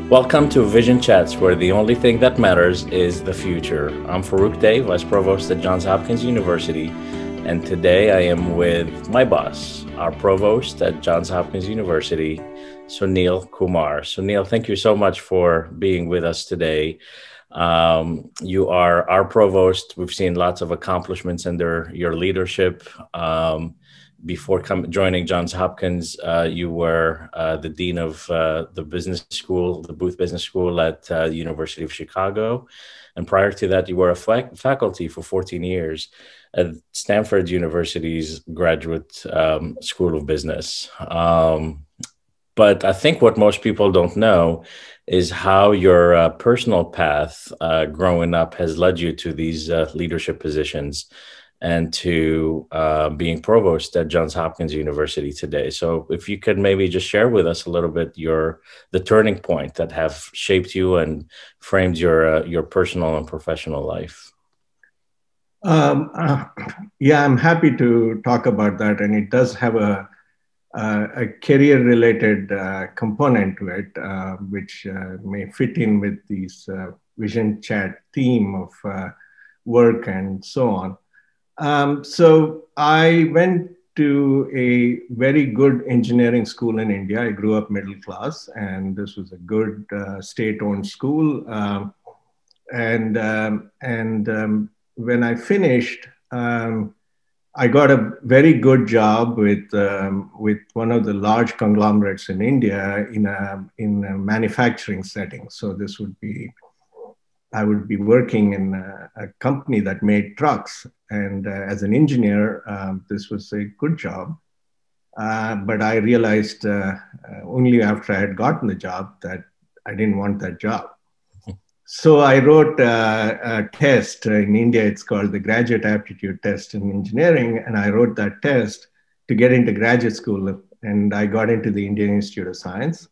Welcome to Vision Chats, where the only thing that matters is the future. I'm Farouk Day, Vice Provost at Johns Hopkins University, and today I am with my boss, our Provost at Johns Hopkins University, Sunil Kumar. Sunil, thank you so much for being with us today. You are our Provost. We've seen lots of accomplishments under your leadership. Before joining Johns Hopkins, you were the dean of the business school, the Booth Business School at the University of Chicago. And prior to that, you were a faculty for 14 years at Stanford University's Graduate School of Business. But I think what most people don't know is how your personal path growing up has led you to these leadership positions and to being provost at Johns Hopkins University today. So if you could maybe just share with us a little bit the turning point that have shaped you and framed your personal and professional life. Yeah, I'm happy to talk about that. And it does have a career-related component to it, which may fit in with this Vision Chat theme of work and so on. So I went to a very good engineering school in India. I grew up middle class, and this was a good state-owned school. When I finished, I got a very good job with one of the large conglomerates in India in a manufacturing setting. So this would be, I would be working in a company that made trucks. And as an engineer, this was a good job. But I realized only after I had gotten the job that I didn't want that job. So I wrote a test. In India, it's called the Graduate Aptitude Test in Engineering. And I wrote that test to get into graduate school. And I got into the Indian Institute of Science.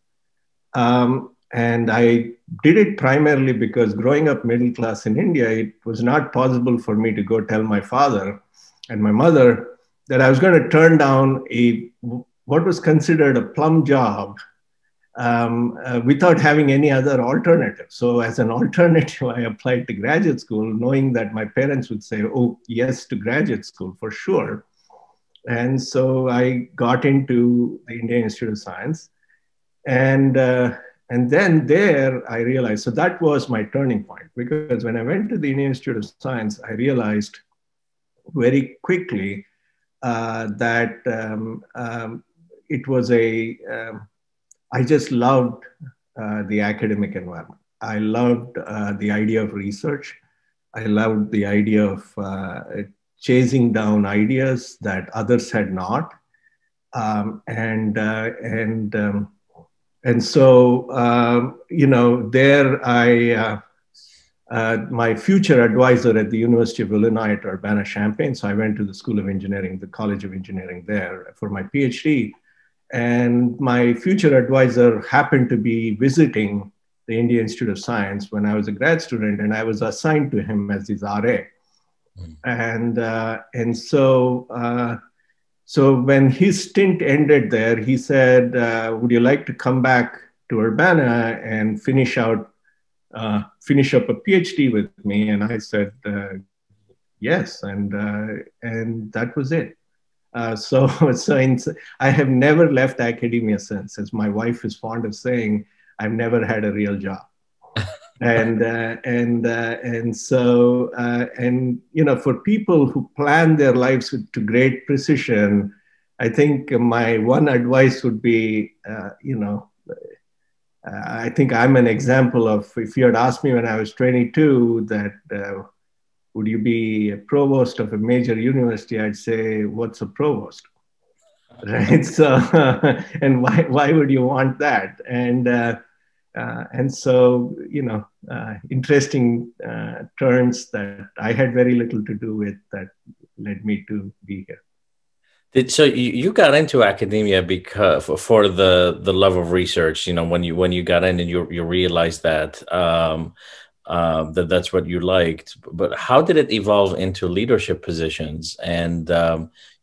And I did it primarily because growing up middle class in India, it was not possible for me to go tell my father and my mother that I was going to turn down what was considered a plum job without having any other alternative. So as an alternative, I applied to graduate school, knowing that my parents would say, oh, yes, to graduate school for sure. And so I got into the Indian Institute of Science. And then there I realized, so that was my turning point, because when I went to the Indian Institute of Science, I realized very quickly that it was I just loved the academic environment. I loved the idea of research. I loved the idea of chasing down ideas that others had not. And so, there my future advisor at the University of Illinois at Urbana-Champaign. So I went to the School of Engineering, the College of Engineering there for my PhD. And my future advisor happened to be visiting the Indian Institute of Science when I was a grad student, and I was assigned to him as his RA. And so when his stint ended there, he said, would you like to come back to Urbana and finish up a PhD with me? And I said, yes. And that was it. So I have never left academia since. As my wife is fond of saying, I've never had a real job. For people who plan their lives to great precision, I think my one advice would be, I think I'm an example of, if you had asked me when I was 22 that would you be a provost of a major university, I'd say, what's a provost? Right. So, and why would you want that? And so, interesting turns that I had very little to do with that led me to be here. So you got into academia because for the love of research, when you got in and you realized that that's what you liked, but how did it evolve into leadership positions? And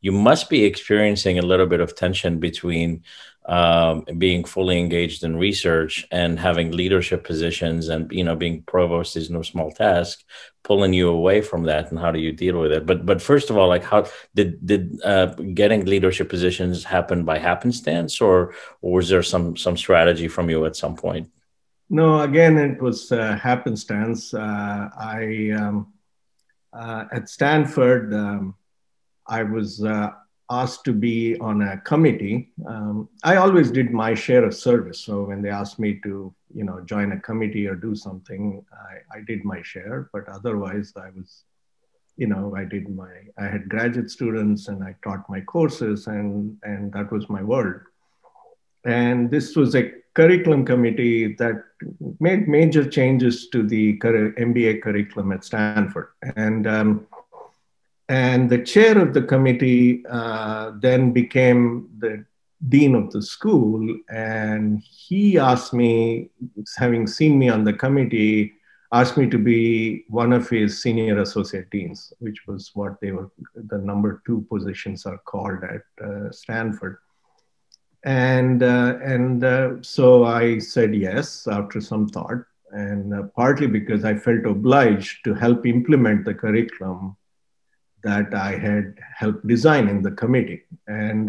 you must be experiencing a little bit of tension between being fully engaged in research and having leadership positions, and being provost is no small task, pulling you away from that, and how do you deal with it? But first of all, like, how did getting leadership positions happen by happenstance, or was there some strategy from you at some point? No, again, it was happenstance. I At Stanford, I was asked to be on a committee. I always did my share of service. So when they asked me to, join a committee or do something, I did my share. But otherwise, I was, I had graduate students and I taught my courses, and that was my world. And this was a curriculum committee that made major changes to the MBA curriculum at Stanford. And the chair of the committee then became the dean of the school. And he asked me, having seen me on the committee, asked me to be one of his senior associate deans, which was what the number 2 positions are called at Stanford. And so I said yes after some thought, and partly because I felt obliged to help implement the curriculum that I had helped design in the committee. And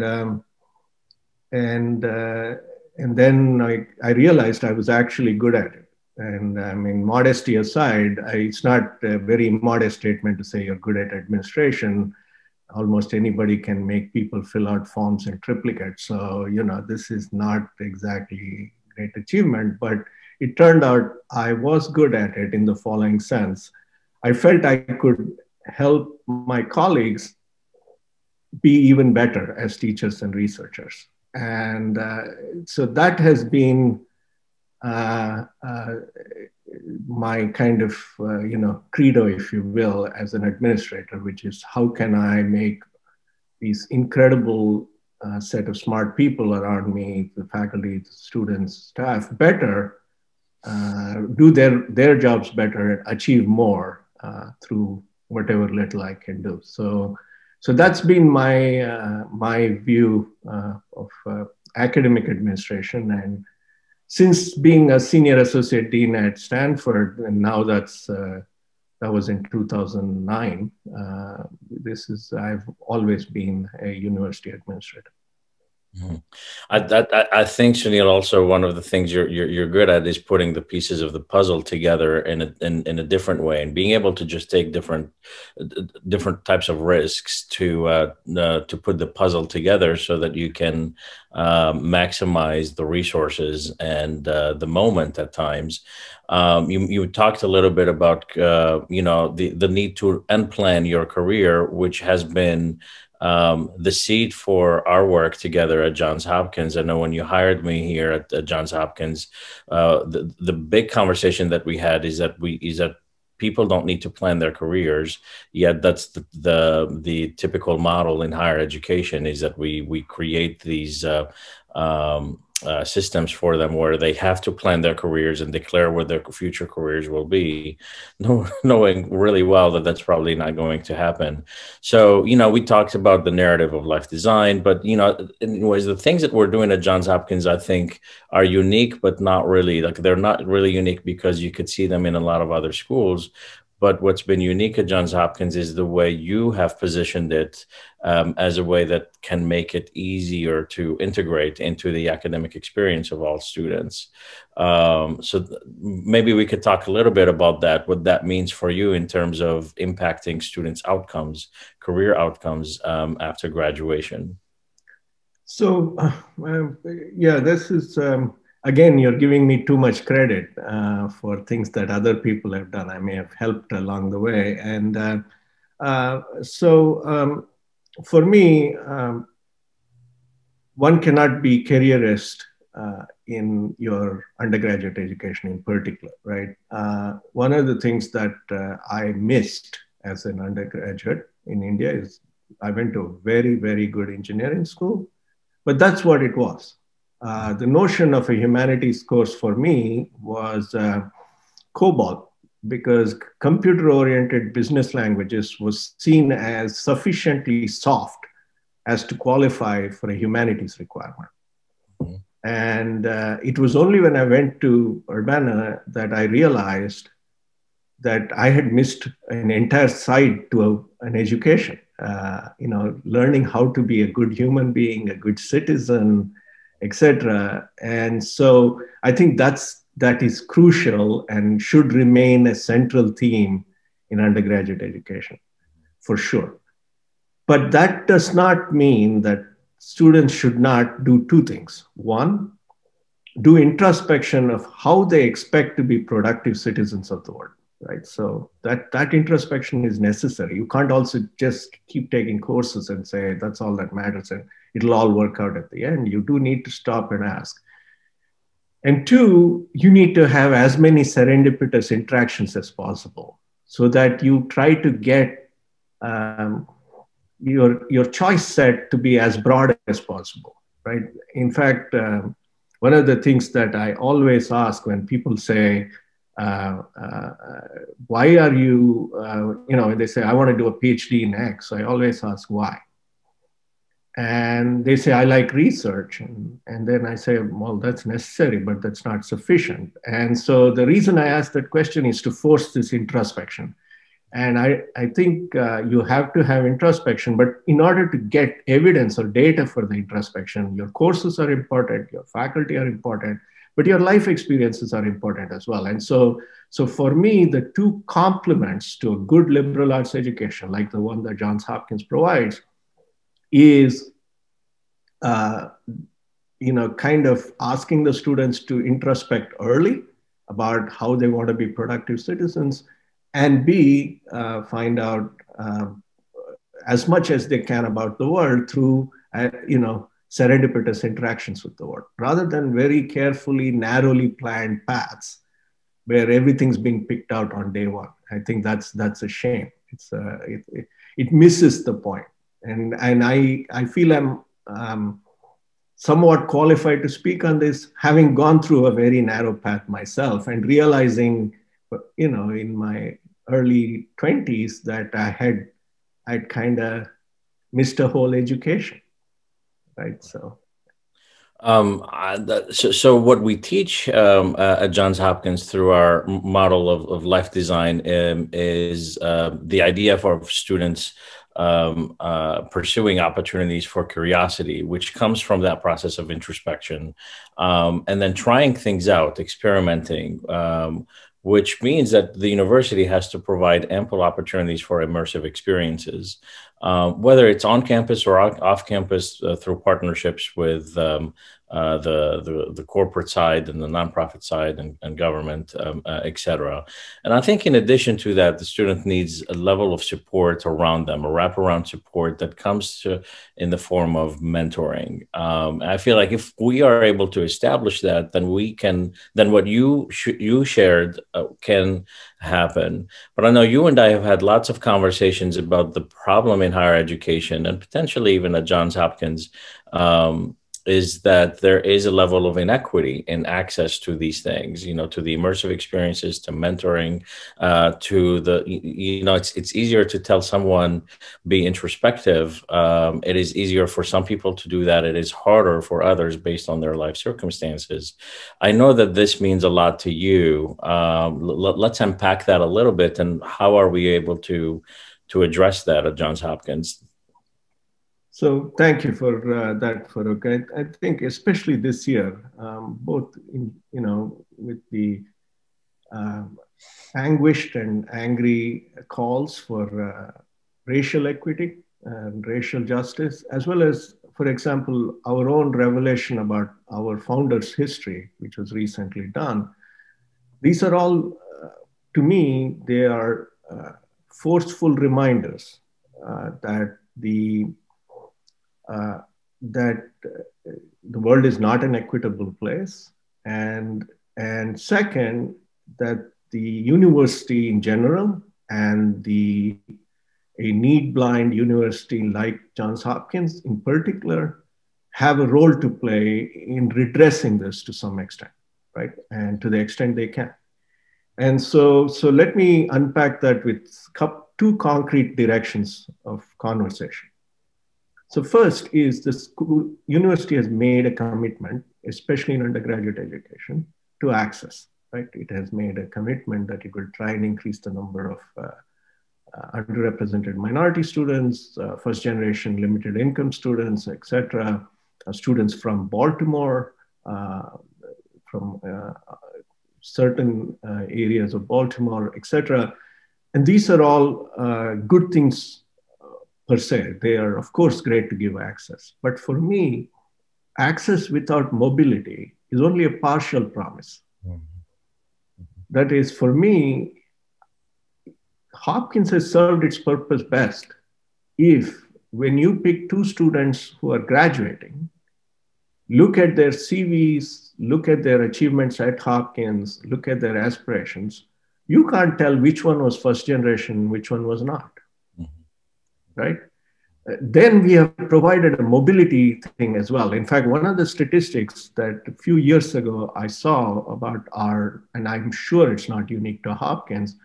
then I realized I was actually good at it. And I mean, modesty aside, it's not a very modest statement to say you're good at administration. Almost anybody can make people fill out forms in triplicate. So, this is not exactly great achievement, but it turned out I was good at it in the following sense. I felt I could help my colleagues be even better as teachers and researchers. And so that has been my kind of, credo, if you will, as an administrator, which is how can I make these incredible set of smart people around me, the faculty, the students, staff, better, do their jobs better, and achieve more through whatever little I can do. So that's been my view of academic administration. And since being a senior associate dean at Stanford, and now that was in 2009, I've always been a university administrator. Mm-hmm. I think, Sunil, also one of the things you're good at is putting the pieces of the puzzle together in a different way, and being able to just take different types of risks to put the puzzle together so that you can maximize the resources and the moment at times. You talked a little bit about the need to unplan your career, which has been the seed for our work together at Johns Hopkins. I know when you hired me here at Johns Hopkins, the big conversation that we had is that people don't need to plan their careers. Yet that's the typical model in higher education, is that we create these systems for them where they have to plan their careers and declare what their future careers will be, knowing really well that that's probably not going to happen. So, we talked about the narrative of life design, but, anyways, the things that we're doing at Johns Hopkins, I think, are unique, but not really. Like, they're not really unique because you could see them in a lot of other schools. But what's been unique at Johns Hopkins is the way you have positioned it as a way that can make it easier to integrate into the academic experience of all students. Maybe we could talk a little bit about that, what that means for you in terms of impacting students' outcomes, career outcomes after graduation. So, this is, again, you're giving me too much credit for things that other people have done. I may have helped along the way. And for me, one cannot be careerist in your undergraduate education in particular, right? One of the things that I missed as an undergraduate in India is I went to a very, very good engineering school, but that's what it was. The notion of a humanities course for me was COBOL, because computer-oriented business languages was seen as sufficiently soft as to qualify for a humanities requirement. And it was only when I went to Urbana that I realized that I had missed an entire side to an education. Learning how to be a good human being, a good citizen, etc. And so I think that is crucial and should remain a central theme in undergraduate education, for sure. But that does not mean that students should not do two things. One, do introspection of how they expect to be productive citizens of the world, right? So that introspection is necessary. You can't also just keep taking courses and say that's all that matters and it'll all work out at the end. You do need to stop and ask. And two, you need to have as many serendipitous interactions as possible so that you try to get your choice set to be as broad as possible, right? In fact, one of the things that I always ask when people say, why are you, they say, I want to do a PhD in X. I always ask why. And they say, I like research. And then I say, well, that's necessary, but that's not sufficient. And so the reason I ask that question is to force this introspection. And I think you have to have introspection, but in order to get evidence or data for the introspection, your courses are important, your faculty are important, but your life experiences are important as well. And so for me, the two complements to a good liberal arts education, like the one that Johns Hopkins provides, is kind of asking the students to introspect early about how they want to be productive citizens, and B, find out as much as they can about the world through, serendipitous interactions with the world, rather than very carefully, narrowly planned paths where everything's being picked out on day one. I think that's a shame. It misses the point. And I feel I'm somewhat qualified to speak on this, having gone through a very narrow path myself and realizing, in my early 20s that I'd kind of missed a whole education, right? So. So what we teach at Johns Hopkins through our model of life design is the idea for students pursuing opportunities for curiosity, which comes from that process of introspection, and then trying things out, experimenting, which means that the university has to provide ample opportunities for immersive experiences, whether it's on campus or off campus through partnerships with the corporate side and the nonprofit side and government, et cetera. And I think in addition to that, the student needs a level of support around them, a wraparound support that comes in the form of mentoring. I feel like if we are able to establish that, then what you shared can happen. But I know you and I have had lots of conversations about the problem in higher education and potentially even at Johns Hopkins, is that there is a level of inequity in access to these things, to the immersive experiences, to mentoring, to the, it's easier to tell someone be introspective. It is easier for some people to do that. It is harder for others based on their life circumstances. I know that this means a lot to you. Let's unpack that a little bit. And how are we able to address that at Johns Hopkins? So thank you for that, Farouk. I think especially this year, both with the anguished and angry calls for racial equity and racial justice, as well as, for example, our own revelation about our founders' history, which was recently done. These are all, to me, they are forceful reminders that the world is not an equitable place, and second, that the university in general and a need-blind university like Johns Hopkins in particular have a role to play in redressing this to some extent, right? And to the extent they can. And so let me unpack that with two concrete directions of conversation. So first is the university has made a commitment especially in undergraduate education, to access. Right? It has made a commitment that it will try and increase the number of underrepresented minority students, first generation limited income students, etc., students from Baltimore, from certain areas of Baltimore, etc. And these are all good things per se. They are, of course, great to give access. But for me, access without mobility is only a partial promise. That is, for me, Hopkins has served its purpose best if, when you pick two students who are graduating, look at their CVs, look at their achievements at Hopkins, look at their aspirations, you can't tell which one was first generation, which one was not. Right? Then we have provided a mobility thing as well. In fact, one of the statistics that a few years ago I saw about our, and I'm sure it's not unique to Hopkins,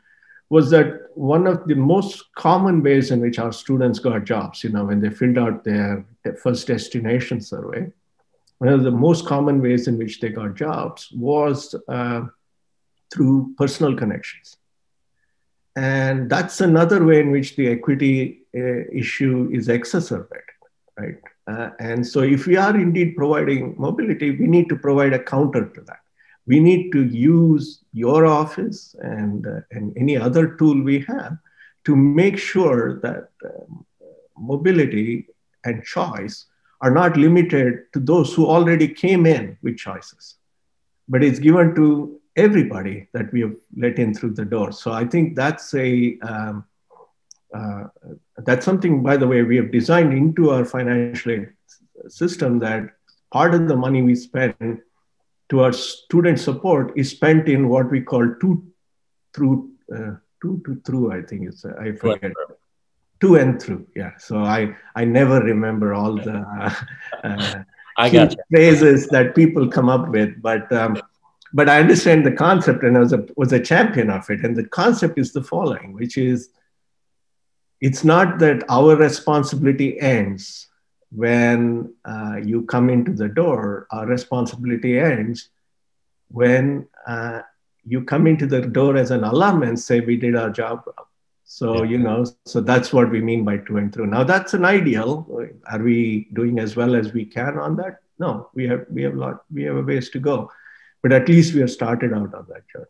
was that one of the most common ways in which our students got jobs, when they filled out their first destination survey, one of the most common ways in which they got jobs was through personal connections. And that's another way in which the equity issue is exacerbated, right? And so if we are indeed providing mobility, we need to provide a counter to that. We need to use your office and any other tool we have to make sure that mobility and choice are not limited to those who already came in with choices, but it's given to everybody that we have let in through the door. So I think that's that's something, by the way, we have designed into our financial aid system, that part of the money we spend to our student support is spent in what we call two to through, I think it's, I forget. To and through, yeah. So I never remember all the huge phrases that people come up with, but I understand the concept, and I was a champion of it. And the concept is the following, which is, it's not that our responsibility ends when you come into the door. Our responsibility ends when you come into the door as an alum and say, we did our job well. So, so that's what we mean by to and through. Now, that's an ideal. Are we doing as well as we can on that? No, we have a ways to go, but at least we have started out on that journey.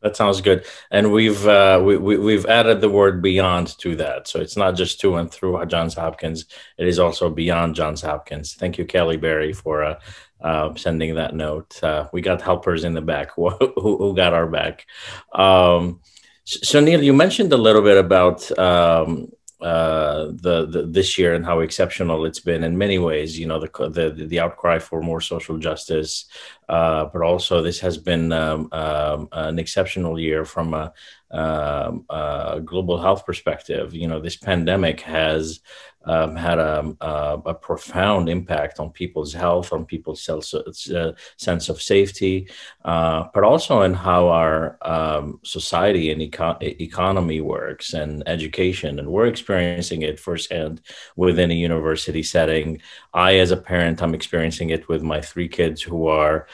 That sounds good. And we've added the word beyond to that. So it's not just to and through Johns Hopkins. It is also beyond Johns Hopkins. Thank you, Kelly Berry, for sending that note. We got helpers in the back who got our back. Sunil, you mentioned a little bit about this year and how exceptional it's been in many ways. The outcry for more social justice, but also this has been an exceptional year from a global health perspective. This pandemic has had a profound impact on people's health, on people's sense of safety, but also in how our society and economy works and education. And we're experiencing it firsthand within a university setting. As a parent, I'm experiencing it with my 3 kids who are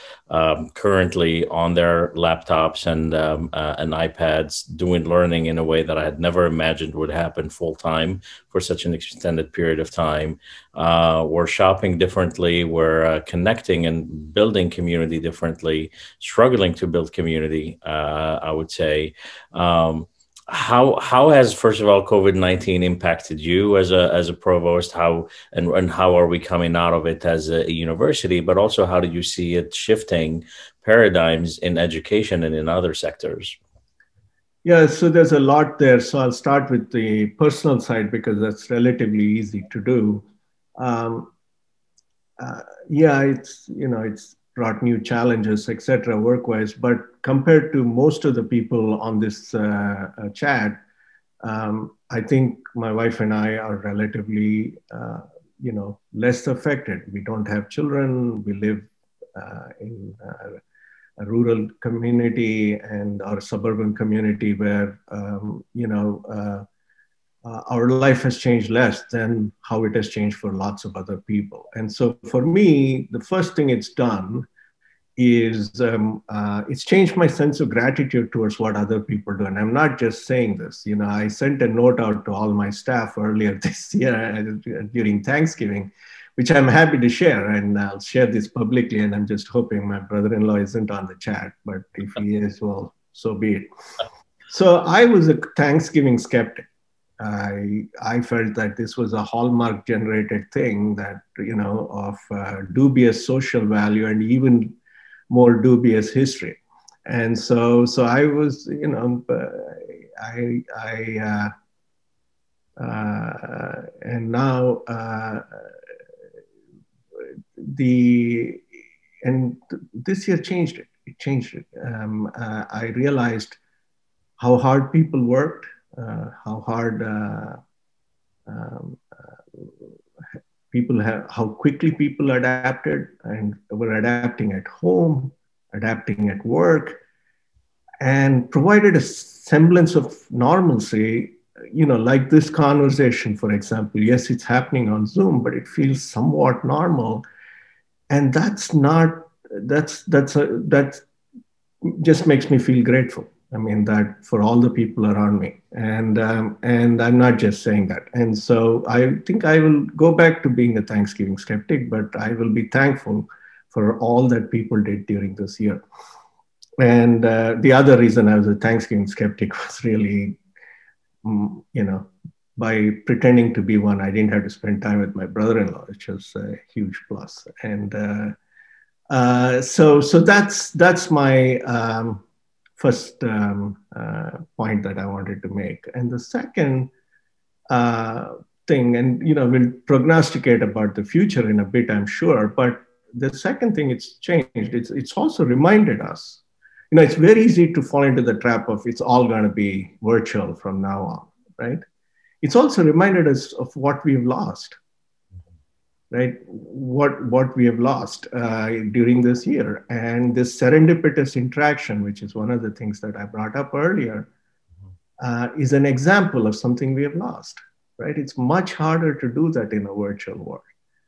currently on their laptops and iPads doing learning in a way that I had never imagined would happen full time for such an extended period of time. We're shopping differently. We're connecting and building community differently, struggling to build community, I would say. How has, first of all, COVID-19 impacted you as a provost? How are we coming out of it as a university? But also, how do you see it shifting paradigms in education and in other sectors? Yeah, so there's a lot there. So I'll start with the personal side because that's relatively easy to do. It's brought new challenges, etc., work-wise. But compared to most of the people on this chat, I think my wife and I are relatively, less affected. We don't have children. We live in a rural community and our suburban community where, our life has changed less than how it has changed for lots of other people. And so for me, the first thing it's done is it's changed my sense of gratitude towards what other people do. And I'm not just saying this. You know, I sent a note out to all my staff earlier this year during Thanksgiving, which I'm happy to share. And I'll share this publicly. And I'm just hoping my brother-in-law isn't on the chat. But if he is, well, so be it. So I was a Thanksgiving skeptic. I felt that this was a hallmark generated thing that, you know, of dubious social value and even more dubious history. And so I was, you know, and now this year changed it. It changed it. I realized how hard people worked, how hard how quickly people adapted and were adapting at home, adapting at work, and provided a semblance of normalcy, you know, like this conversation, for example. Yes, it's happening on Zoom, but it feels somewhat normal. And that just makes me feel grateful. I mean, that for all the people around me, and I'm not just saying that. And so I think I will go back to being a Thanksgiving skeptic, but I will be thankful for all that people did during this year. And the other reason I was a Thanksgiving skeptic was really, you know, by pretending to be one, I didn't have to spend time with my brother-in-law, which was a huge plus. And so that's my first point that I wanted to make. And the second thing, and you know, we'll prognosticate about the future in a bit, I'm sure. But the second thing it's changed, it's also reminded us, you know, it's very easy to fall into the trap of it's all going to be virtual from now on, right? It's also reminded us of what we've lost, right? What we have lost during this year. And this serendipitous interaction, which is one of the things that I brought up earlier, is an example of something we have lost, right? It's much harder to do that in a virtual world,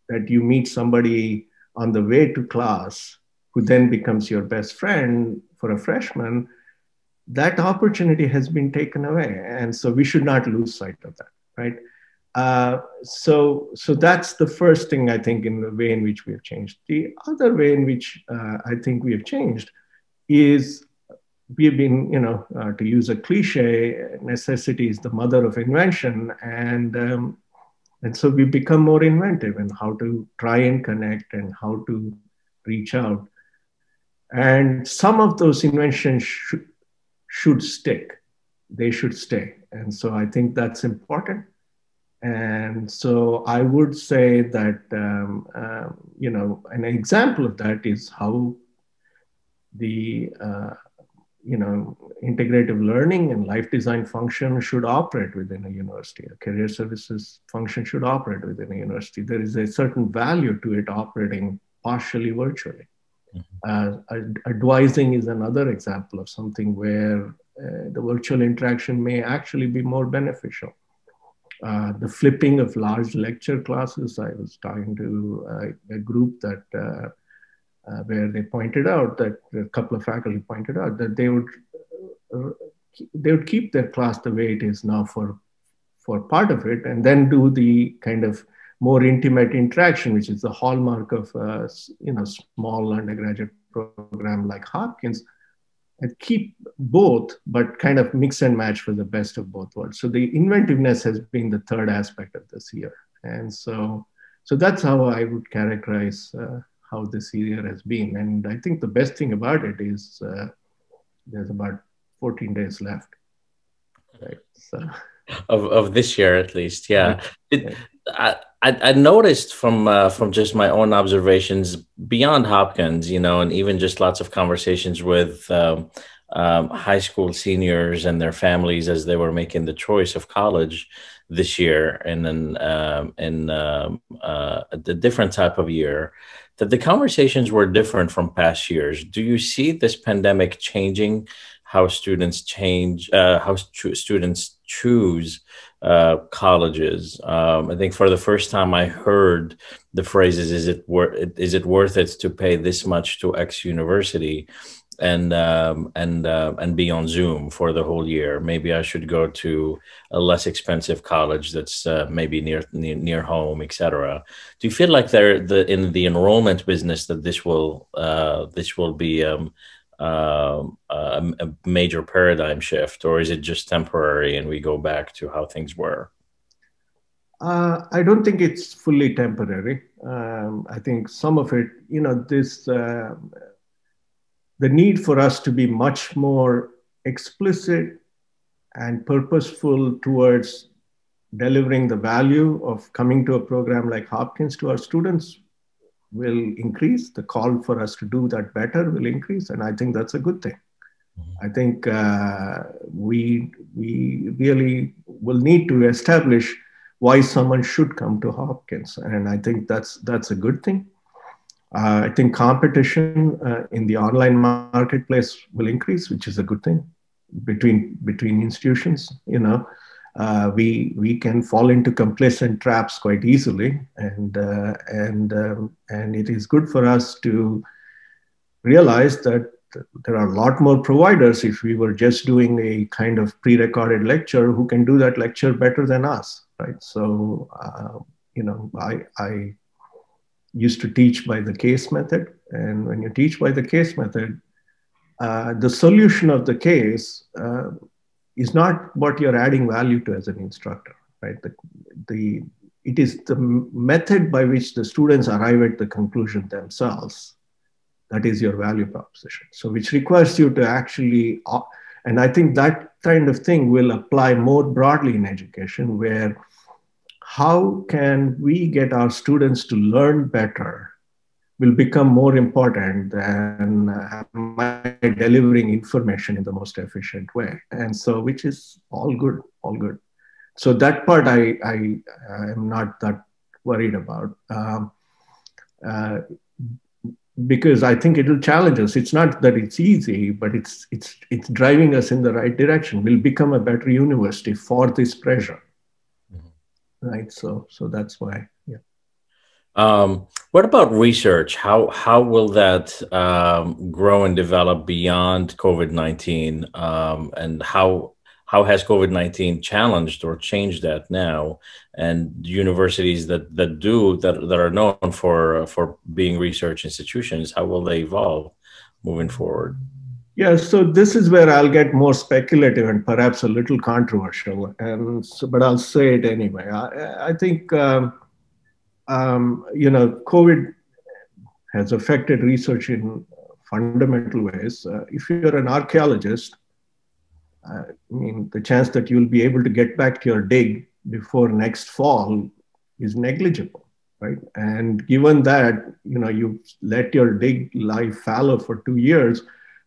that you meet somebody on the way to class who then becomes your best friend for a freshman. That opportunity has been taken away. And so we should not lose sight of that, right? So that's the first thing, I think, in the way in which we have changed. The other way in which I think we have changed is we've been, you know, to use a cliche, necessity is the mother of invention. And so we've become more inventive in how to try and connect and how to reach out. And some of those inventions should stick. They should stay. And so I think that's important. And so I would say that, you know, an example of that is how the, you know, integrative learning and life design function should operate within a university. A career services function should operate within a university. There is a certain value to it operating partially virtually. Advising is another example of something where the virtual interaction may actually be more beneficial. The flipping of large lecture classes, I was talking to a group that where they pointed out that a couple of faculty pointed out that they would keep their class the way it is now for part of it, and then do the kind of more intimate interaction, which is the hallmark of you know, small undergraduate program like Hopkins, and keep both, but kind of mix and match for the best of both worlds. So the inventiveness has been the third aspect of this year. And so that's how I would characterize how this year has been. And I think the best thing about it is there's about 14 days left. Right. So. Of this year, at least. Yeah. I noticed from just my own observations beyond Hopkins, you know, and even just lots of conversations with high school seniors and their families as they were making the choice of college this year, and then the different type of year, that the conversations were different from past years. Do you see this pandemic changing how students students choose colleges. I think for the first time I heard the phrases, is it worth it to pay this much to X university and be on Zoom for the whole year? Maybe I should go to a less expensive college that's maybe near home, etc. Do you feel like in the enrollment business that this will be a major paradigm shift, or is it just temporary and we go back to how things were? I don't think it's fully temporary. I think some of it, the need for us to be much more explicit and purposeful towards delivering the value of coming to a program like Hopkins to our students will increase. The call for us to do that better will increase. And I think that's a good thing. I think we really will need to establish why someone should come to Hopkins. And I think that's a good thing. I think competition in the online marketplace will increase, which is a good thing between institutions. We can fall into complacent traps quite easily, and it is good for us to realize that there are a lot more providers if we were just doing a kind of pre-recorded lecture who can do that lecture better than us, right? So I used to teach by the case method. And when you teach by the case method, the solution of the case is not what you're adding value to as an instructor, right? It is the method by which the students arrive at the conclusion themselves that is your value proposition. So which requires you to actually, and I think that kind of thing will apply more broadly in education, where how can we get our students to learn better will become more important than am I delivering information in the most efficient way. And so, which is all good, all good. So that part I am not that worried about. Because I think it will challenge us. It's not that it's easy, but it's driving us in the right direction. We'll become a better university for this pressure. Right. So that's why. Yeah. What about research? How will that grow and develop beyond COVID-19? And how has COVID-19 challenged or changed that now? And universities that are known for being research institutions, how will they evolve moving forward? Yeah, so this is where I'll get more speculative and perhaps a little controversial, but I'll say it anyway. I think COVID has affected research in fundamental ways. If you're an archaeologist, I mean, the chance that you'll be able to get back to your dig before next fall is negligible, right? And given that, you let your dig lie fallow for 2 years,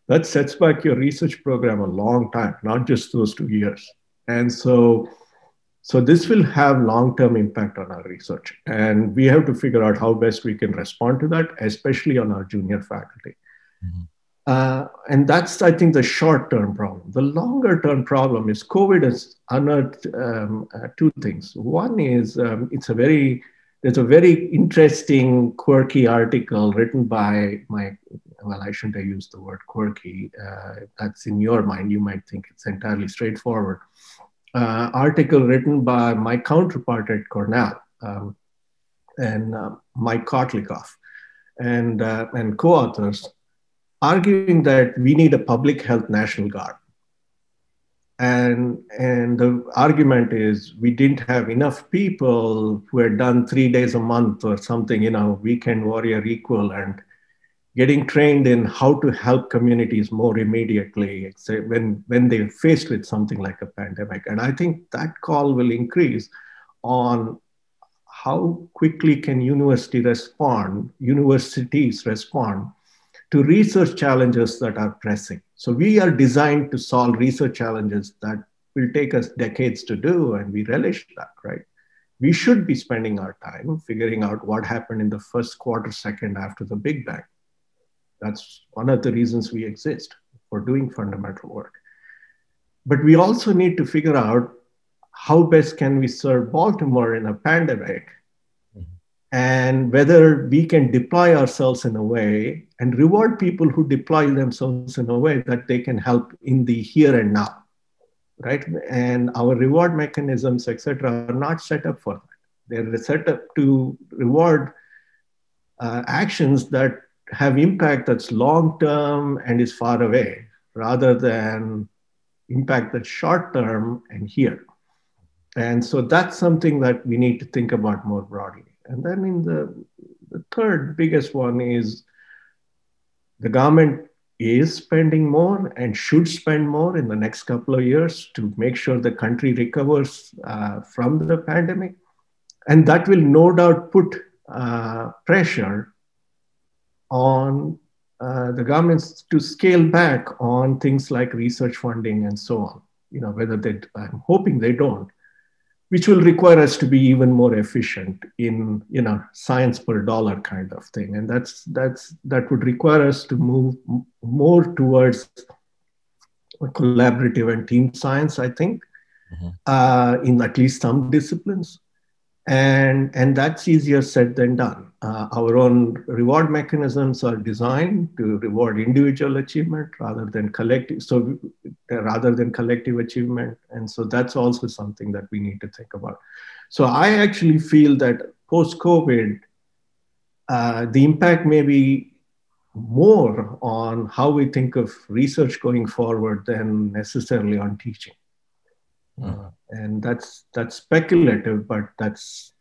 that sets back your research program a long time, not just those 2 years. And so this will have long-term impact on our research. And we have to figure out how best we can respond to that, especially on our junior faculty. Mm-hmm. And that's, I think, the short-term problem. The longer-term problem is COVID has unearthed two things. One is there's a very interesting, quirky article written by I shouldn't have used the word quirky. That's in your mind. You might think it's entirely straightforward. Article written by my counterpart at Cornell and Mike Kotlikoff and co-authors, arguing that we need a public health National Guard. And the argument is we didn't have enough people who had done 3 days a month or something, weekend warrior equivalent, getting trained in how to help communities more immediately when they're faced with something like a pandemic. And I think that call will increase on how quickly can universities respond to research challenges that are pressing. So we are designed to solve research challenges that will take us decades to do, and we relish that, right? We should be spending our time figuring out what happened in the first quarter second after the Big Bang. That's one of the reasons we exist, for doing fundamental work. But we also need to figure out how best can we serve Baltimore in a pandemic, and whether we can deploy ourselves in a way and reward people who deploy themselves in a way that they can help in the here and now, right? And our reward mechanisms, etc., are not set up for that. They're set up to reward actions that have impact that's long term and is far away, rather than impact that's short term and here. And so that's something that we need to think about more broadly. And then in the third biggest one is the government is spending more and should spend more in the next couple of years to make sure the country recovers from the pandemic. And that will no doubt put pressure on the governments to scale back on things like research funding and so on. Whether I'm hoping they don't, which will require us to be even more efficient in, science per dollar kind of thing. And that would require us to move more towards collaborative and team science, I think, in at least some disciplines. And that's easier said than done. Our own reward mechanisms are designed to reward individual achievement rather than collective. So rather than collective achievement, and so that's also something that we need to think about. So I actually feel that post-COVID, the impact may be more on how we think of research going forward than necessarily on teaching. And that's speculative, but that's,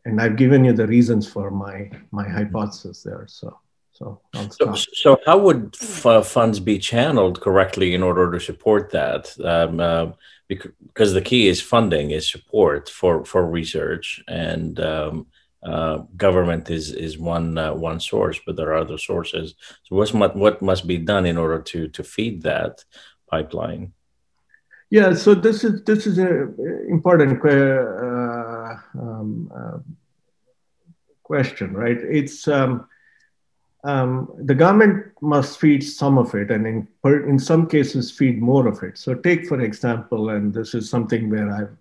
and I've given you the reasons for my hypothesis there. So how would funds be channeled correctly in order to support that? Because the key is funding, is support for research, and government is one source, but there are other sources. So what must be done in order to feed that pipeline? Yeah, so this is an important question, right? It's the government must feed some of it, and in some cases feed more of it. So take, for example, and this is something where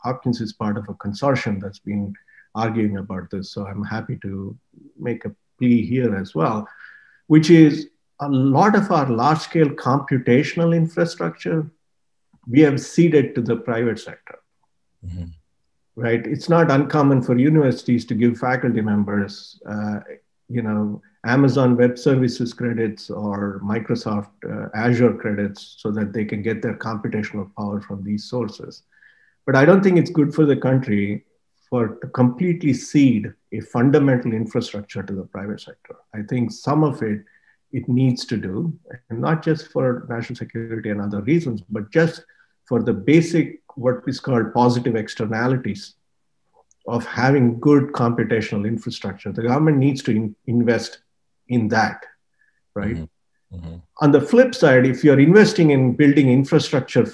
Hopkins is part of a consortium that's been arguing about this. So I'm happy to make a plea here as well, which is a lot of our large-scale computational infrastructure we have ceded to the private sector, right? It's not uncommon for universities to give faculty members, Amazon Web Services credits or Microsoft Azure credits so that they can get their computational power from these sources. But I don't think it's good for the country to completely cede a fundamental infrastructure to the private sector. I think some of it needs to do, and not just for national security and other reasons, but just for the basic, what is called positive externalities of having good computational infrastructure. The government needs to invest in that, right? On the flip side, if you're investing in building infrastructure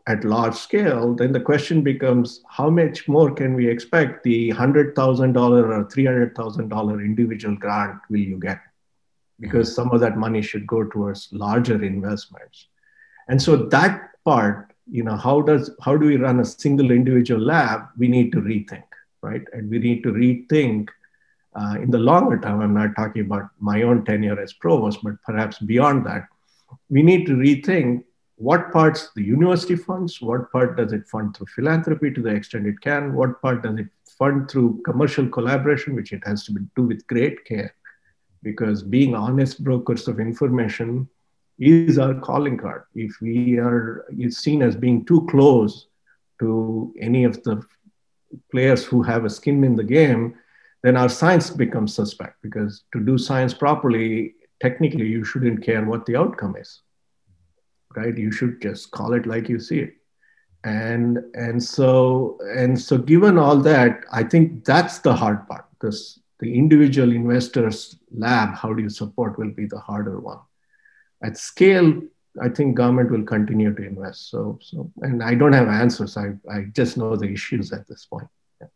at large scale, then the question becomes, how much more can we expect the $100,000 or $300,000 individual grant will you get? Because some of that money should go towards larger investments. And so that part, how do we run a single individual lab? We need to rethink, right? And we need to rethink in the longer term. I'm not talking about my own tenure as provost, but perhaps beyond that, we need to rethink what parts the university funds, what part does it fund through philanthropy to the extent it can, what part does it fund through commercial collaboration, which it has to do with great care, because being honest brokers of information is our calling card. If we are seen as being too close to any of the players who have a skin in the game, then our science becomes suspect, because to do science properly, technically, you shouldn't care what the outcome is, right? You should just call it like you see it. And so given all that, I think that's the hard part. The individual investors lab, how do you support, will be the harder one. At scale, I think government will continue to invest. And I don't have answers. I just know the issues at this point. Yeah.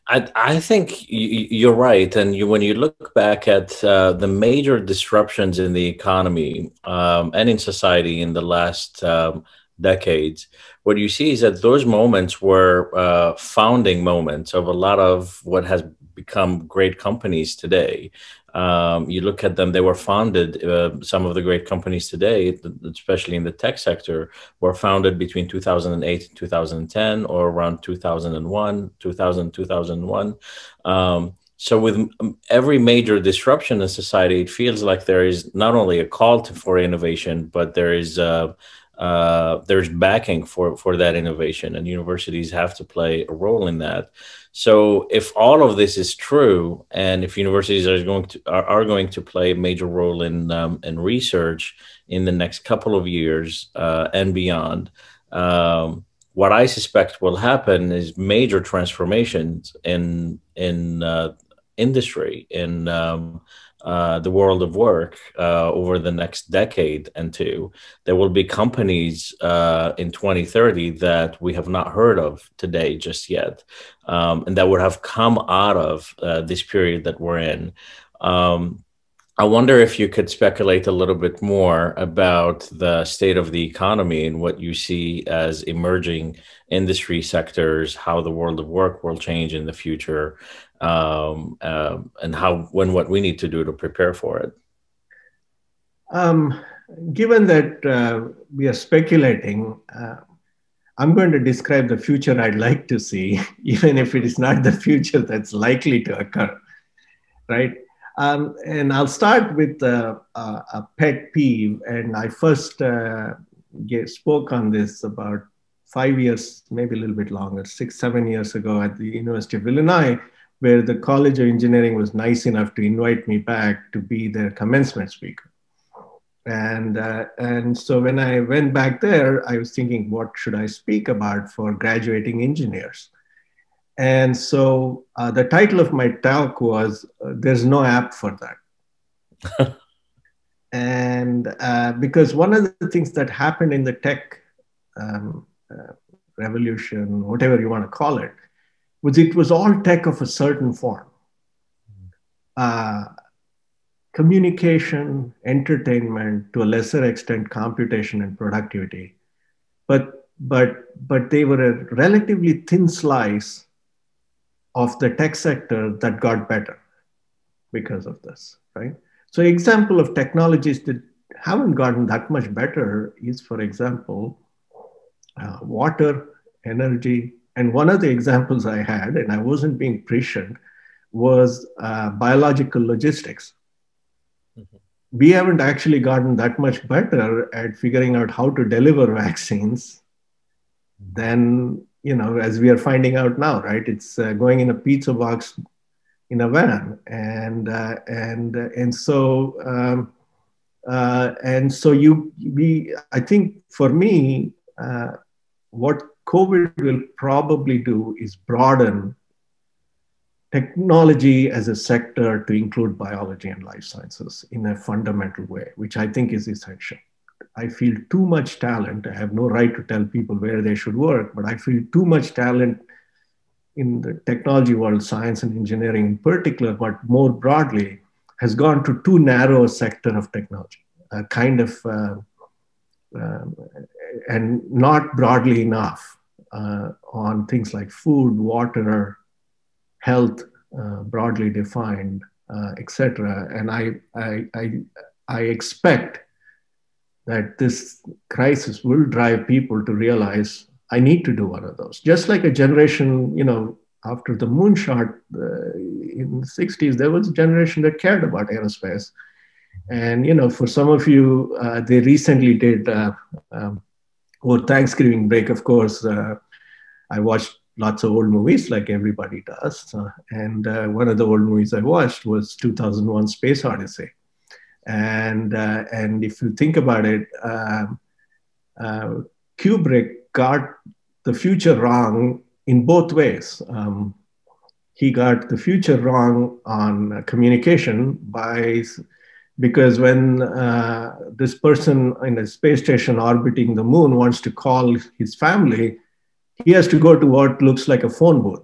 I think you're right. And when you look back at the major disruptions in the economy and in society in the last decades, what you see is that those moments were founding moments of a lot of what has become great companies today. You look at them, they were founded, some of the great companies today, especially in the tech sector, were founded between 2008 and 2010, or around 2001, 2000, 2001. So with every major disruption in society, it feels like there is not only a call for innovation, but there's backing for that innovation, and universities have to play a role in that. So if all of this is true, and if universities are going to play a major role in research in the next couple of years and beyond, what I suspect will happen is major transformations in industry, in the world of work over the next decade and two. There will be companies in 2030 that we have not heard of today just yet, and that would have come out of this period that we're in. I wonder if you could speculate a little bit more about the state of the economy and what you see as emerging industry sectors, how the world of work will change in the future, and what we need to do to prepare for it. Given that we are speculating, I'm going to describe the future I'd like to see, even if it is not the future that's likely to occur, right? And I'll start with a pet peeve. And I first spoke on this about 5 years, maybe a little bit longer, 6, 7 years ago at the University of Illinois, where the College of Engineering was nice enough to invite me back to be their commencement speaker. And so when I went back there, I was thinking, what should I speak about for graduating engineers? And so the title of my talk was, There's No App for That. And because one of the things that happened in the tech revolution, whatever you want to call it, was it was all tech of a certain form. Communication, entertainment, to a lesser extent, computation and productivity. But they were a relatively thin slice of the tech sector that got better because of this, right? So example of technologies that haven't gotten that much better is, for example, water, energy. And one of the examples I had, and I wasn't being prescient, was biological logistics. Mm-hmm. We haven't actually gotten that much better at figuring out how to deliver vaccines than, as we are finding out now, right? It's going in a pizza box in a van, I think for me, what COVID will probably do is broaden technology as a sector to include biology and life sciences in a fundamental way, which I think is essential. I feel too much talent. I have no right to tell people where they should work, but I feel too much talent in the technology world, science and engineering in particular, but more broadly, has gone to too narrow a sector of technology, and not broadly enough on things like food, water, health, broadly defined, etc. And I expect that this crisis will drive people to realize I need to do one of those. Just like a generation, after the moonshot in the 60s, there was a generation that cared about aerospace. And, for some of you, they recently did, over Thanksgiving break, of course, I watched lots of old movies like everybody does. And one of the old movies I watched was 2001 Space Odyssey. And if you think about it, Kubrick got the future wrong in both ways. He got the future wrong on communication because when this person in a space station orbiting the moon wants to call his family, he has to go to what looks like a phone booth,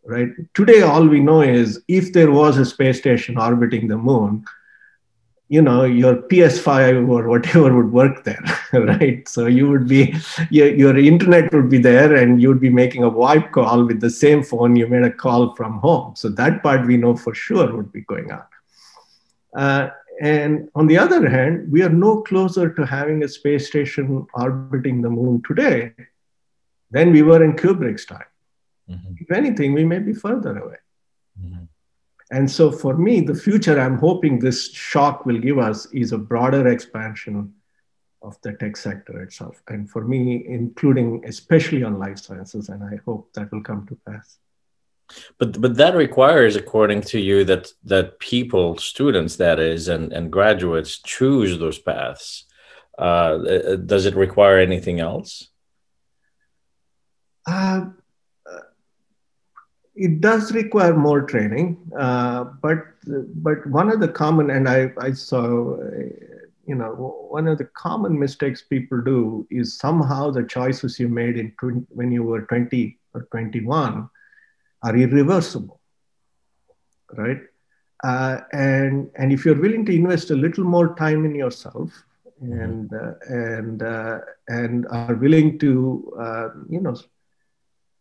right? Today, all we know is if there was a space station orbiting the moon, your PS5 or whatever would work there, right? So you would be, your internet would be there and you would be making a VoIP call with the same phone you made a call from home. So that part we know for sure would be going on. Uh, and on the other hand, we are no closer to having a space station orbiting the moon today than we were in Kubrick's time. Mm-hmm. If anything, we may be further away. Mm-hmm. And so for me, the future I'm hoping this shock will give us is a broader expansion of the tech sector itself. And for me, including especially on life sciences, and I hope that will come to pass. But that requires, according to you, that people, students, that is, and graduates choose those paths. Does it require anything else? Uh, it does require more training, but one of the common, and I saw, one of the common mistakes people do is somehow the choices you made when you were 20 or 21 are irreversible, right? And if you're willing to invest a little more time in yourself and and are willing to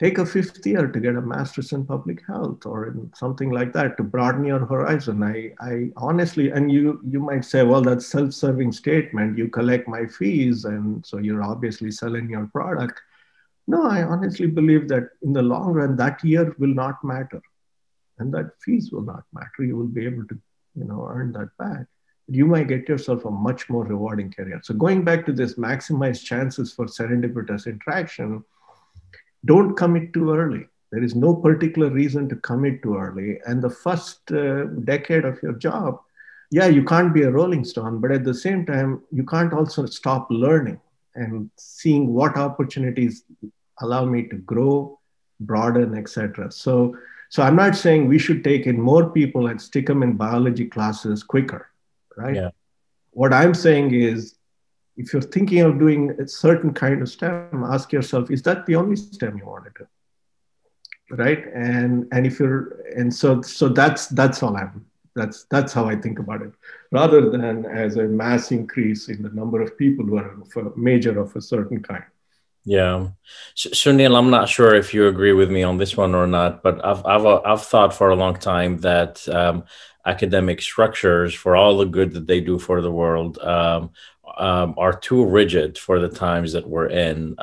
take a fifth year to get a master's in public health or in something like that to broaden your horizon. I honestly, and you might say, well, that's self-serving statement. You collect my fees, and so you're obviously selling your product. No, I honestly believe that in the long run, that year will not matter, and that fees will not matter. You will be able to, earn that back. You might get yourself a much more rewarding career. So going back to this maximize chances for serendipitous interaction, don't commit too early. There is no particular reason to commit too early. And the first decade of your job, yeah, you can't be a rolling stone, but at the same time, you can't also stop learning and seeing what opportunities allow me to grow, broaden, etc. So I'm not saying we should take in more people and stick them in biology classes quicker, right? Yeah. What I'm saying is, if you're thinking of doing a certain kind of STEM, ask yourself, is that the only STEM you want to do? Right? And if you're, and so that's all I'm, that's how I think about it, rather than as a mass increase in the number of people who are a major of a certain kind. Yeah. Sunil, I'm not sure if you agree with me on this one or not, but I've thought for a long time that academic structures, for all the good that they do for the world, are too rigid for the times that we're in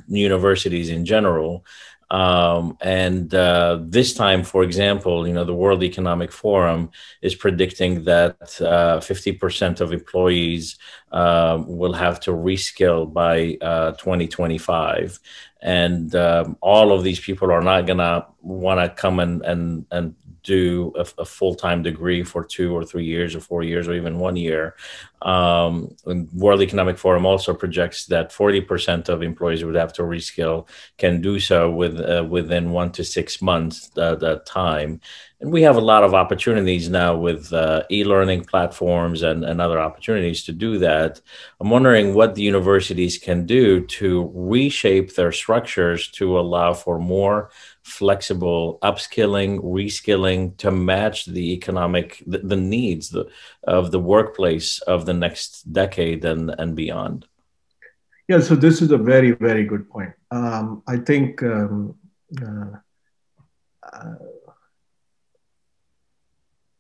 universities in general. And this time, for example, the World Economic Forum is predicting that 50% of employees will have to reskill by 2025. And all of these people are not going to want to come and do a full-time degree for 2 or 3 years or 4 years or even 1 year. And World Economic Forum also projects that 40% of employees would have to reskill, can do so within 1 to 6 months that time. And we have a lot of opportunities now with e-learning platforms and other opportunities to do that. I'm wondering what the universities can do to reshape their structures to allow for more flexible upskilling, reskilling to match the the needs of the workplace of the next decade and beyond. Yeah, so this is a very, very good point. I think uh,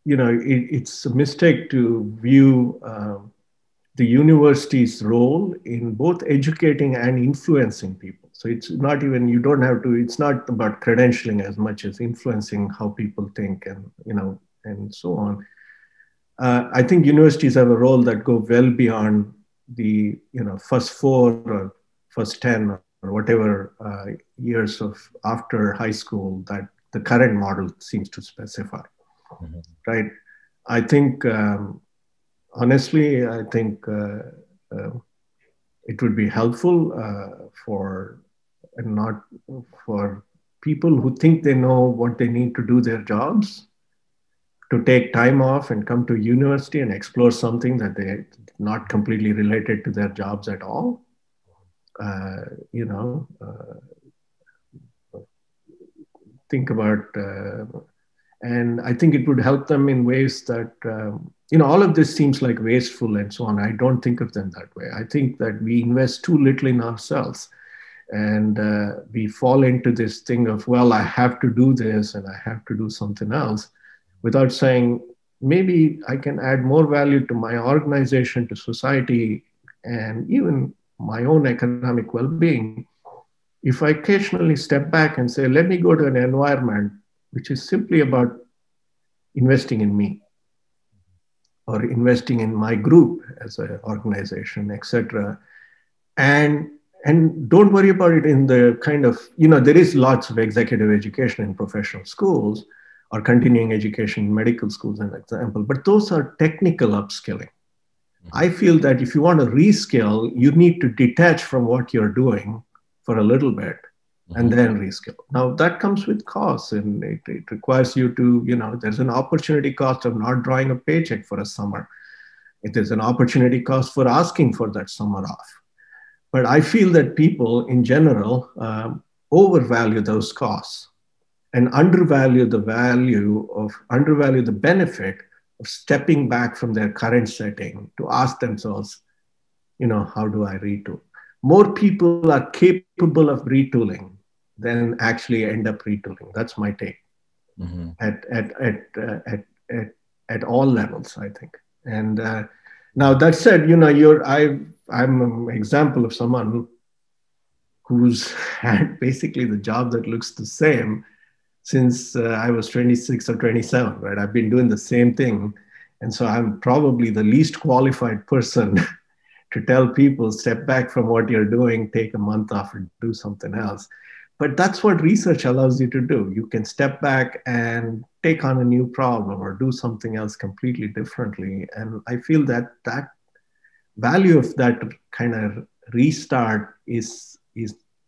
it's a mistake to view the university's role in both educating and influencing people. So it's not even, you don't have to, it's not about credentialing as much as influencing how people think and so on. I think universities have a role that go well beyond the first 4 or first 10 or whatever years of after high school that the current model seems to specify. Mm-hmm. Right? I think honestly, I think it would be helpful for and not for people who think they know what they need to do their jobs to take time off and come to university and explore something that they not completely related to their jobs at all. Uh, you know, think about And I think it would help them in ways that, all of this seems like wasteful and so on. I don't think of them that way. I think that we invest too little in ourselves, and we fall into this thing of, well, I have to do this and I have to do something else, without saying, maybe I can add more value to my organization, to society, and even my own economic well-being if I occasionally step back and say, let me go to an environment which is simply about investing in me or investing in my group as an organization, etc. And don't worry about it in the kind of, there is lots of executive education in professional schools or continuing education in medical schools, an example, but those are technical upskilling. I feel that if you want to reskill, you need to detach from what you're doing for a little bit and then reskill. Now that comes with costs, and it requires you to, there's an opportunity cost of not drawing a paycheck for a summer. It is an opportunity cost for asking for that summer off. But I feel that people in general overvalue those costs and undervalue the benefit of stepping back from their current setting to ask themselves, how do I retool? More people are capable of retooling than actually end up retooling. That's my take. At all levels, I think. And now that said, I'm an example of someone who's had basically the job that looks the same since I was 26 or 27, right? I've been doing the same thing. And so I'm probably the least qualified person to tell people, step back from what you're doing, take a month off and do something else. But that's what research allows you to do. You can step back and take on a new problem or do something else completely differently. And I feel that that value of that kind of restart is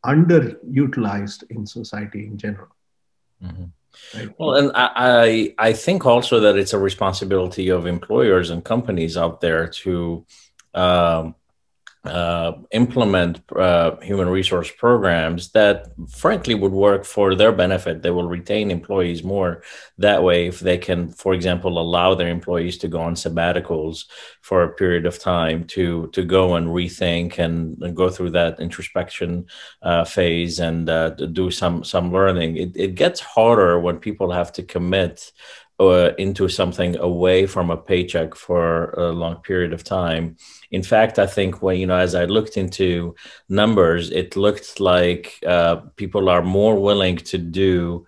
underutilized in society in general. Right? Well, and I think also that it's a responsibility of employers and companies out there to implement human resource programs that frankly would work for their benefit. They will retain employees more that way if they can, for example, allow their employees to go on sabbaticals for a period of time to go and rethink and go through that introspection phase and do some learning. It gets harder when people have to commit into something away from a paycheck for a long period of time. In fact, I think when, as I looked into numbers, it looked like people are more willing to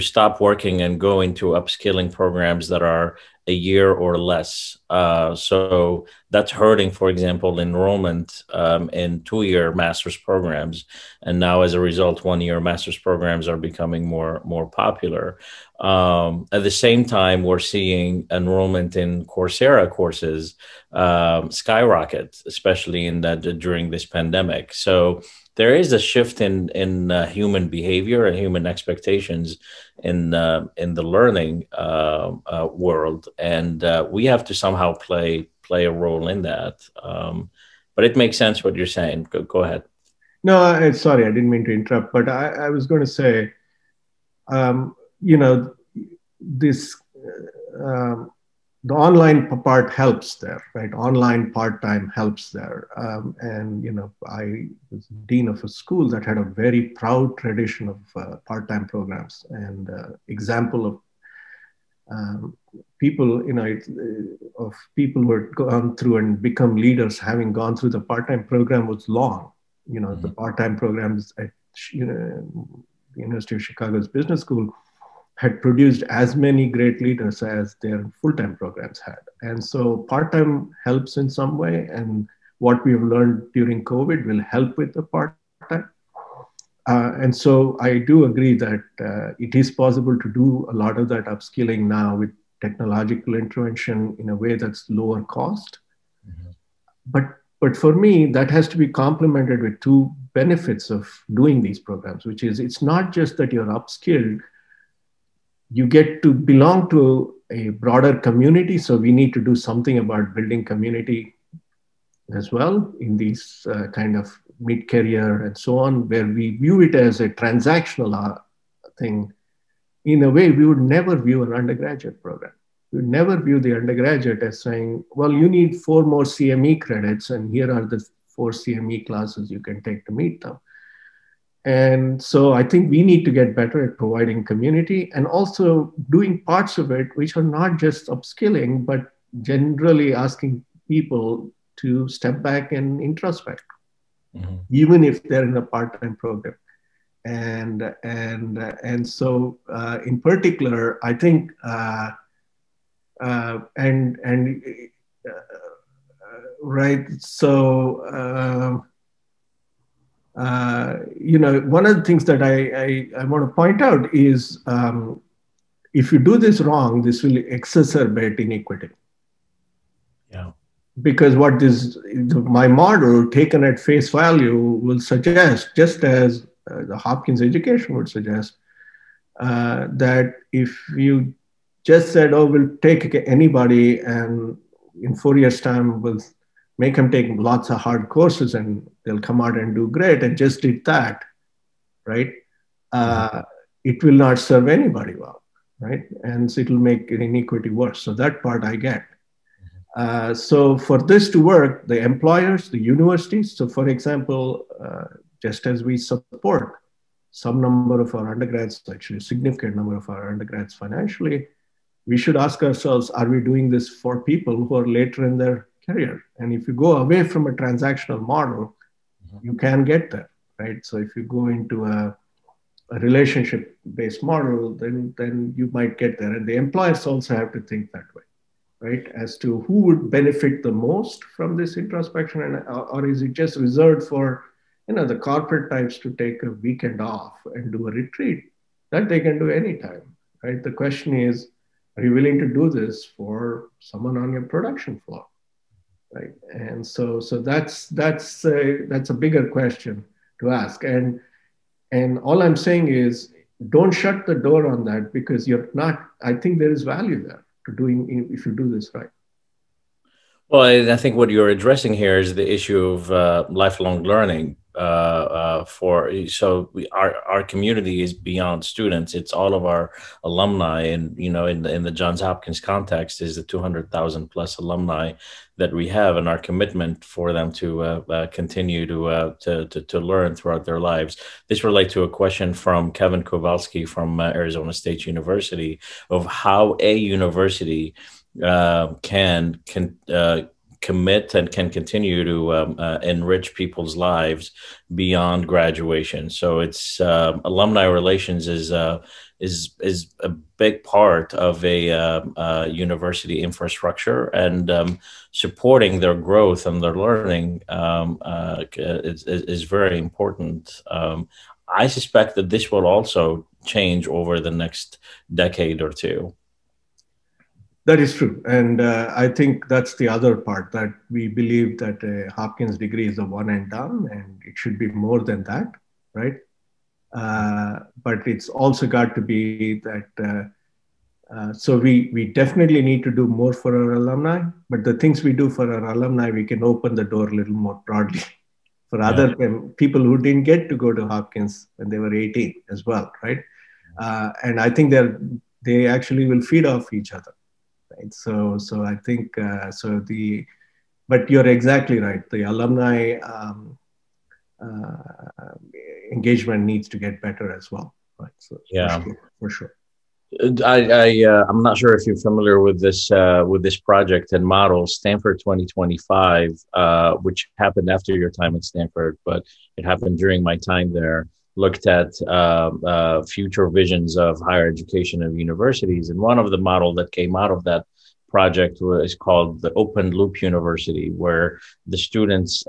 stop working and go into upskilling programs that are a year or less. So that's hurting, for example, enrollment in 2-year master's programs. And now as a result, 1-year master's programs are becoming more popular. At the same time, we're seeing enrollment in Coursera courses skyrocket, especially during this pandemic. So there is a shift in human behavior and human expectations in the learning world, and we have to somehow play a role in that. But it makes sense what you're saying. Go ahead. No, sorry, I didn't mean to interrupt, but I was going to say, this the online part helps there, right? Online part-time helps there. I was dean of a school that had a very proud tradition of part-time programs, and example of people, of people who had gone through and become leaders having gone through the part-time program was long. The part-time programs at the University of Chicago's Business School had produced as many great leaders as their full-time programs had. And so part-time helps in some way. And what we've learned during COVID will help with the part-time. And so I do agree that it is possible to do a lot of that upskilling now with technological intervention in a way that's lower cost. But for me, that has to be complemented with two benefits of doing these programs, which is it's not just that you're upskilled, you get to belong to a broader community. So we need to do something about building community as well in these kind of mid-career and so on, where we view it as a transactional thing. in a way, we would never view an undergraduate program. We would never view the undergraduate as saying, well, you need 4 more CME credits, and here are the 4 CME classes you can take to meet them. And so I think we need to get better at providing community and also doing parts of it which are not just upskilling, but generally asking people to step back and introspect, even if they're in a part-time program. And so in particular, I think right. So one of the things that I want to point out is if you do this wrong, this will exacerbate inequity. Yeah. Because what my model taken at face value will suggest, just as the Hopkins education would suggest, that if you just said, oh, we'll take anybody and in 4 years' time we'll make them take lots of hard courses and they'll come out and do great, and just did that, right? It will not serve anybody well, right? And so it will make inequity worse. So that part I get. So for this to work, the employers, the universities, so for example, just as we support some number of our undergrads, actually a significant number of our undergrads financially, we should ask ourselves, are we doing this for people who are later in their career? And if you go away from a transactional model, you can get there, right? So if you go into a relationship-based model, then you might get there. And the employers also have to think that way, right? As to who would benefit the most from this introspection, or is it just reserved for the corporate types to take a weekend off and do a retreat that they can do anytime, right? The question is, are you willing to do this for someone on your production floor, right? And so that's a bigger question to ask. And all I'm saying is, don't shut the door on that, because you're not. I think there is value there to doing if you do this right. Well, I think what you're addressing here is the issue of lifelong learning. Our community is beyond students; it's all of our alumni, and in the Johns Hopkins context, is the 200,000 plus alumni that we have, and our commitment for them to continue to learn throughout their lives. This relates to a question from Kevin Kowalski from Arizona State University of how a university can commit and can continue to enrich people's lives beyond graduation. So it's alumni relations is a big part of a university infrastructure, and supporting their growth and their learning is very important. I suspect that this will also change over the next decade or two. That is true. And I think that's the other part, that we believe that a Hopkins degree is a one and done, and it should be more than that, right? But it's also got to be that, so we definitely need to do more for our alumni, but the things we do for our alumni, we can open the door a little more broadly for other people who didn't get to go to Hopkins when they were 18 as well, right? And I think they actually will feed off each other. Right. So I think but you're exactly right. The alumni engagement needs to get better as well. Right. So for sure. I'm not sure if you're familiar with this project and model, Stanford 2025, which happened after your time at Stanford, but it happened during my time there. Looked at future visions of higher education and universities. And one of the model that came out of that project is called the open loop university, where the students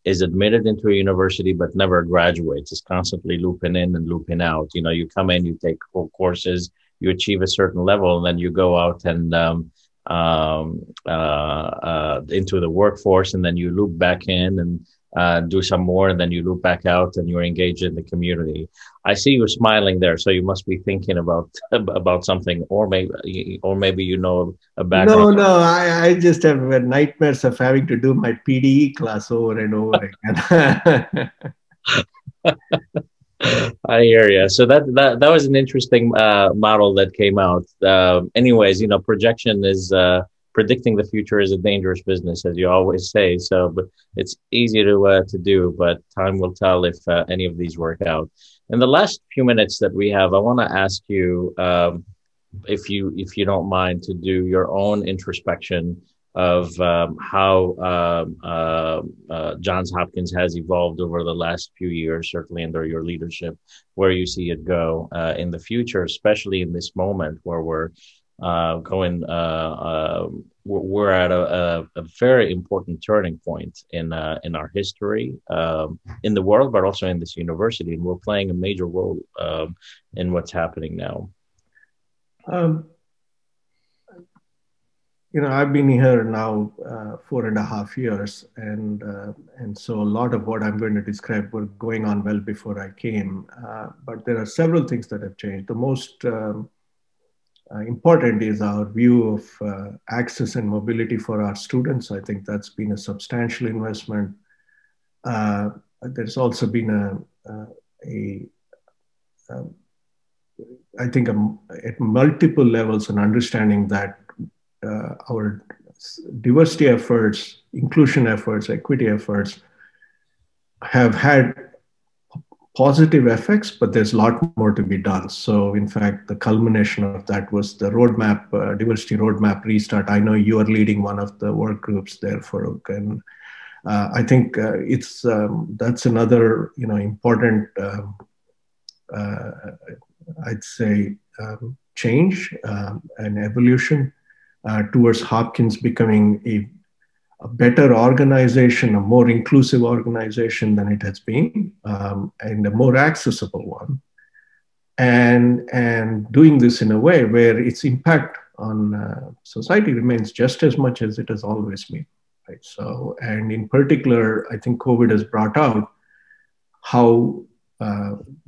is admitted into a university but never graduates. It's constantly looping in and looping out. You come in, you take 4 courses, you achieve a certain level, and then you go out and into the workforce, and then you loop back in and do some more, and then you loop back out and you're engaged in the community. I see you smiling there, so you must be thinking about something, or maybe a background. No, I just have nightmares of having to do my PDE class over and over again. I hear you. So that was an interesting model that came out. Anyways, projection is predicting the future is a dangerous business, as you always say. So, but it's easy to do, but time will tell if any of these work out. In the last few minutes that we have, I want to ask you, if you don't mind, to do your own introspection of how Johns Hopkins has evolved over the last few years, certainly under your leadership, where you see it go in the future, especially in this moment where we're at a very important turning point in our history, in the world, but also in this university, and we're playing a major role in what's happening now. Um, I've been here now 4.5 years, and so a lot of what I'm going to describe were going on well before I came. But there are several things that have changed. The most important is our view of access and mobility for our students. I think that's been a substantial investment. There's also been I think at multiple levels, an understanding that our diversity efforts, inclusion efforts, equity efforts have had positive effects, but there's a lot more to be done. So in fact, the culmination of that was the roadmap, diversity roadmap restart. I know you are leading one of the work groups there, Farouk, and I think that's another important, I'd say, change and evolution towards Hopkins becoming a better organization, a more inclusive organization than it has been, and a more accessible one. And doing this in a way where its impact on society remains just as much as it has always been. Right? So, and in particular, I think COVID has brought out how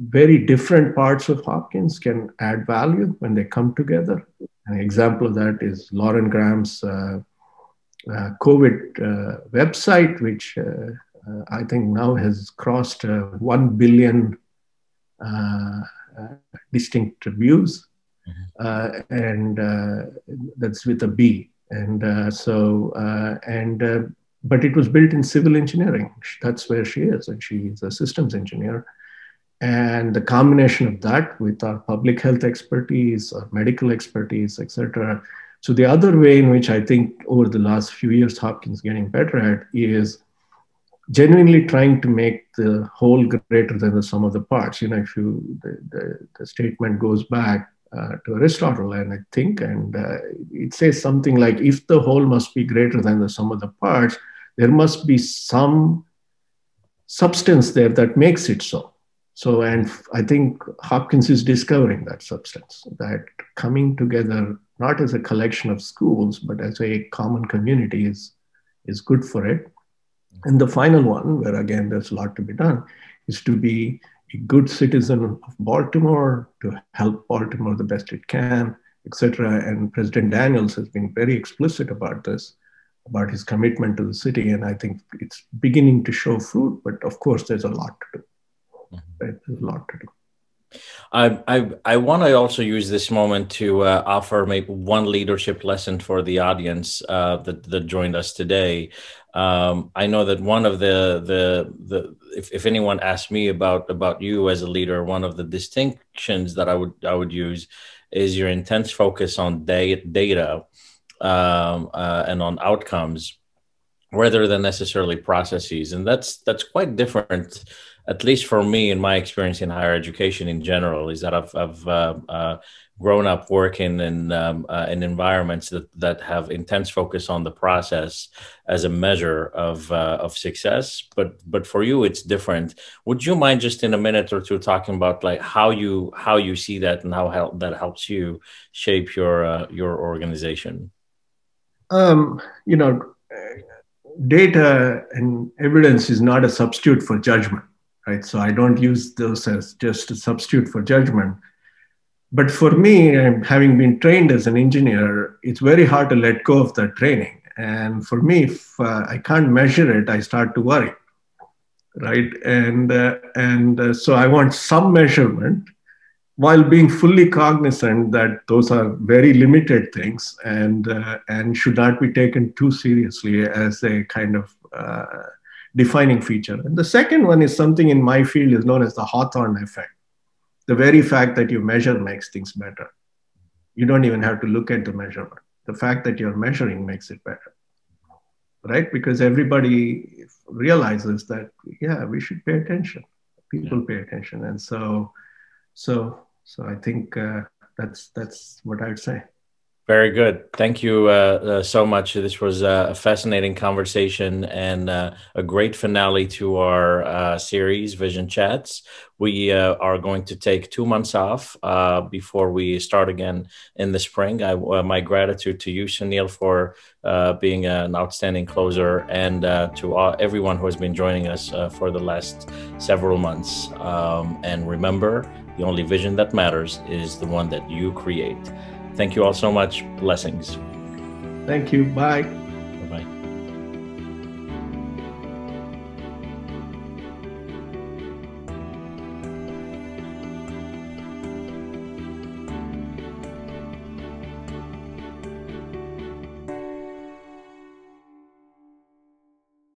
very different parts of Hopkins can add value when they come together. An example of that is Lauren Graham's COVID website, which I think now has crossed 1 billion distinct views, and that's with a B. And but it was built in civil engineering. That's where she is, and she's a systems engineer. And the combination of that with our public health expertise, our medical expertise, et cetera. So the other way in which I think over the last few years, Hopkins getting better at is genuinely trying to make the whole greater than the sum of the parts. If the statement goes back to Aristotle, and I think, and it says something like, if the whole must be greater than the sum of the parts, there must be some substance there that makes it so. So, and I think Hopkins is discovering that substance, that coming together, not as a collection of schools, but as a common community is good for it. And the final one, where again, there's a lot to be done, is to be a good citizen of Baltimore, to help Baltimore the best it can, etc. And President Daniels has been very explicit about this, about his commitment to the city. And I think it's beginning to show fruit, but of course, there's a lot to do. There's a lot to do. I want to also use this moment to offer maybe one leadership lesson for the audience that joined us today. I know that one of if anyone asked me about you as a leader, one of the distinctions that I would use is your intense focus on data and on outcomes, rather than necessarily processes, and that's quite different. At least for me, in my experience in higher education in general, is that I've grown up working in environments that have intense focus on the process as a measure of success. But for you, it's different. Would you mind just in a minute or two talking about like how you see that and how that helps you shape your organization? Data and evidence is not a substitute for judgment. Right? So I don't use those as just a substitute for judgment. But for me, having been trained as an engineer, it's very hard to let go of that training. And for me, if I can't measure it, I start to worry. right? So I want some measurement while being fully cognizant that those are very limited things and should not be taken too seriously as a kind of defining feature. And the second one is something in my field is known as the Hawthorne Effect. The very fact that you measure makes things better. You don't even have to look at the measurement. The fact that you're measuring makes it better, right? Because everybody realizes that, yeah, we should pay attention. People pay attention. And so I think that's what I'd say. Very good. Thank you so much. This was a fascinating conversation and a great finale to our series, Vision Chats. We are going to take 2 months off before we start again in the spring. My gratitude to you, Sunil, for being an outstanding closer, and to everyone who has been joining us for the last several months. And remember, the only vision that matters is the one that you create. Thank you all so much. Blessings. Thank you. Bye.